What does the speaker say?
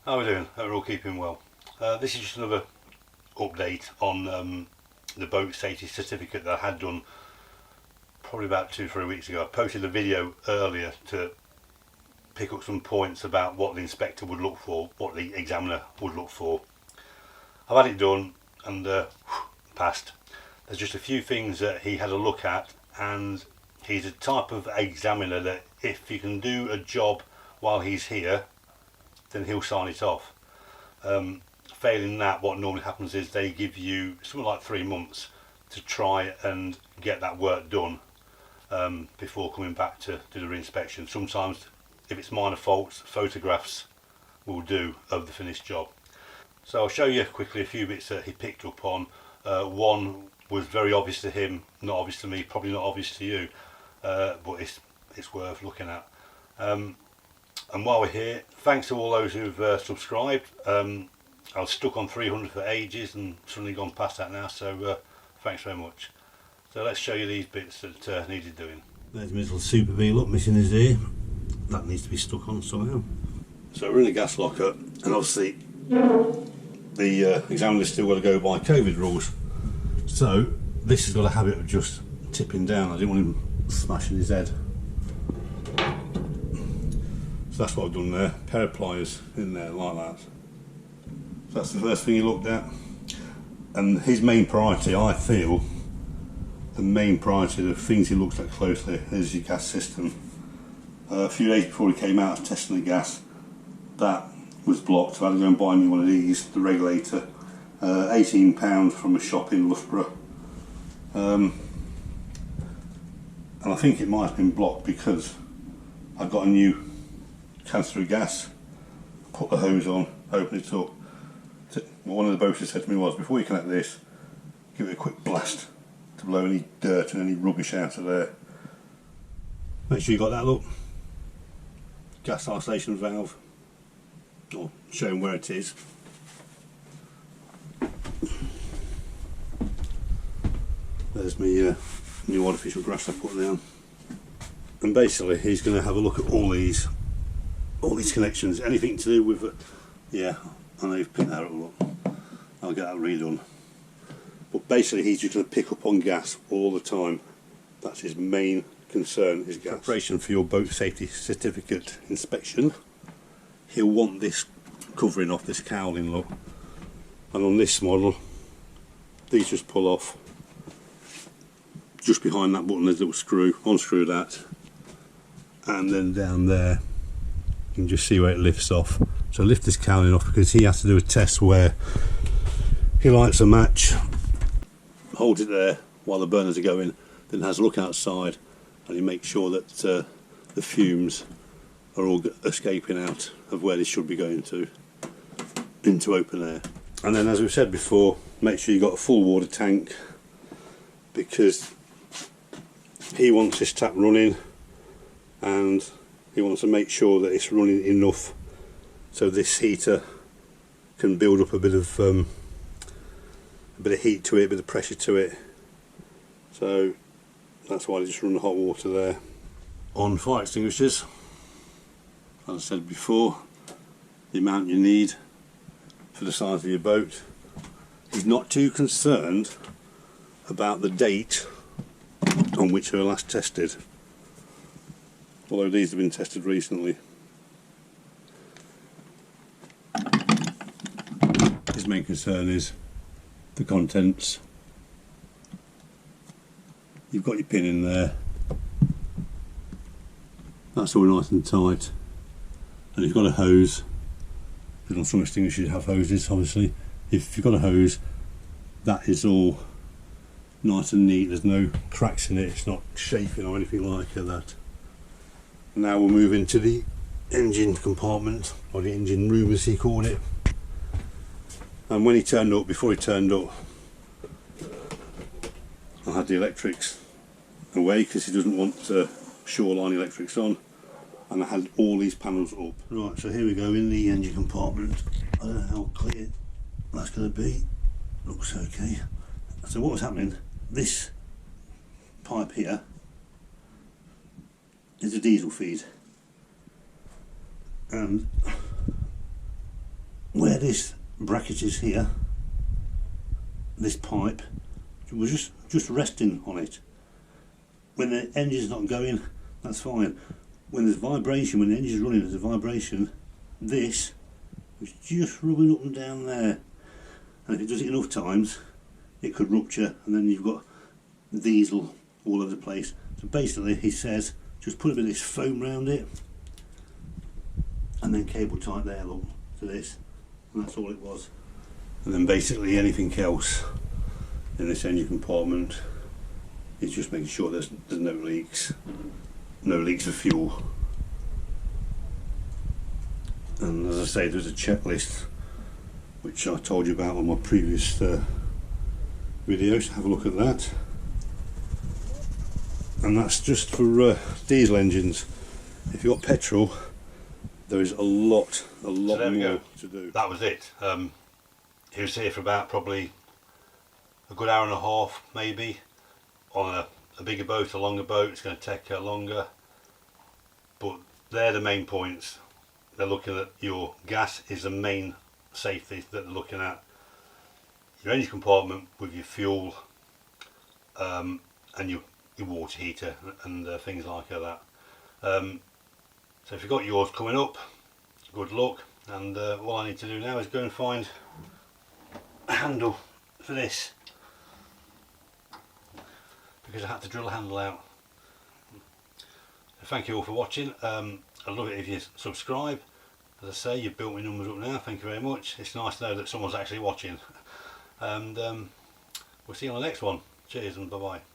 How are we doing? Hope we're all keeping well. This is just another update on the boat safety certificate that I had done probably about 2-3 weeks ago. I posted a video earlier to pick up some points about what the inspector would look for, what the examiner would look for. I've had it done and passed. There's just a few things that he had a look at, and he's a type of examiner that if you can do a job while he's here, then he'll sign it off. Failing that, what normally happens is they give you something like 3 months to try and get that work done before coming back to do the reinspection. Sometimes, if it's minor faults, photographs will do of the finished job. So I'll show you quickly a few bits that he picked up on. One was very obvious to him, not obvious to me, probably not obvious to you, but it's worth looking at. And while we're here, thanks to all those who've subscribed. I was stuck on 300 for ages and suddenly gone past that now, so thanks very much. So let's show you these bits that needed doing. There's my little Super V, look, missing his ear. That needs to be stuck on somehow. So we're in the gas locker, and obviously the examiner's still got to go by COVID rules. So this has got a habit of just tipping down. I didn't want him smashing his head. So that's what I've done there, a pair of pliers in there like that. So that's the first thing he looked at. And his main priority, I feel, the main priority, the things he looks at closely is your gas system. A few days before he came out of testing the gas, that was blocked. So I had to go and buy me one of these, the regulator, £18 from a shop in Loughborough. And I think it might have been blocked because I got a new canister of gas, put the hose on, open it up. One of the boaters said to me was, before you connect this, give it a quick blast to blow any dirt and any rubbish out of there. Make sure you got that, look. Gas isolation valve. Or showing where it is. There's my new artificial grass I put down. And basically he's going to have a look at all these connections, anything to do with yeah, I know you've picked that up, look. I'll get that redone. But basically he's just going to pick up on gas all the time. That's his main concern, is gas. Preparation for your boat safety certificate inspection. He'll want this covering off, this cowling, look. And on this model, these just pull off. Just behind that button there's a little screw, unscrew that. And then down there, you can just see where it lifts off. So lift this cowling off because he has to do a test where he lights a match, holds it there while the burners are going, then has a look outside and he makes sure that the fumes are all escaping out of where they should be going to, into open air. And then, as we've said before, make sure you've got a full water tank, because he wants this tap running and he wants to make sure that it's running enough so this heater can build up a bit of heat to it, a bit of pressure to it. So that's why they just run the hot water there. On fire extinguishers, as I said before, the amount you need for the size of your boat. He's not too concerned about the date on which they were last tested, although these have been tested recently. His main concern is the contents. You've got your pin in there, that's all nice and tight, and you've got a hose, because on some extinguishers you have hoses obviously. If you've got a hose, that is all nice and neat, there's no cracks in it, it's not chafing or anything like that. Now we'll move into the engine compartment, or the engine room as he called it. And when he turned up, before he turned up, I had the electrics away because he doesn't want shoreline electrics on, and I had all these panels up. Right, so here we go in the engine compartment. I don't know how clear that's going to be. Looks okay. So what was happening, this pipe here is a diesel feed, and where this bracket is here, this pipe was just resting on it. When the engine's not going, that's fine. When there's vibration, when the engine's running, there's a vibration, this was just rubbing up and down there. And if it does it enough times, it could rupture, and then you've got diesel all over the place. So basically, he says, just put a bit of this foam around it, and then cable tight there, look, to this, and that's all it was. And then basically anything else in this engine compartment is just making sure there's no leaks of fuel. And as I say, there's a checklist which I told you about on my previous videos. Have a look at that. And that's just for diesel engines. If you've got petrol, there is a lot more to do. That was it. He was here for about probably a good hour and a half, maybe. On a bigger boat, a longer boat, it's going to take longer. But they're the main points. They're looking at your gas is the main safety that they're looking at. Your engine compartment with your fuel and your water heater and things like that. So if you've got yours coming up, good luck. And all I need to do now is go and find a handle for this, because I had to drill a handle out. So thank you all for watching. I'd love it if you subscribe. As I say, you've built my numbers up now, thank you very much. It's nice to know that someone's actually watching. And we'll see you on the next one. Cheers and bye bye.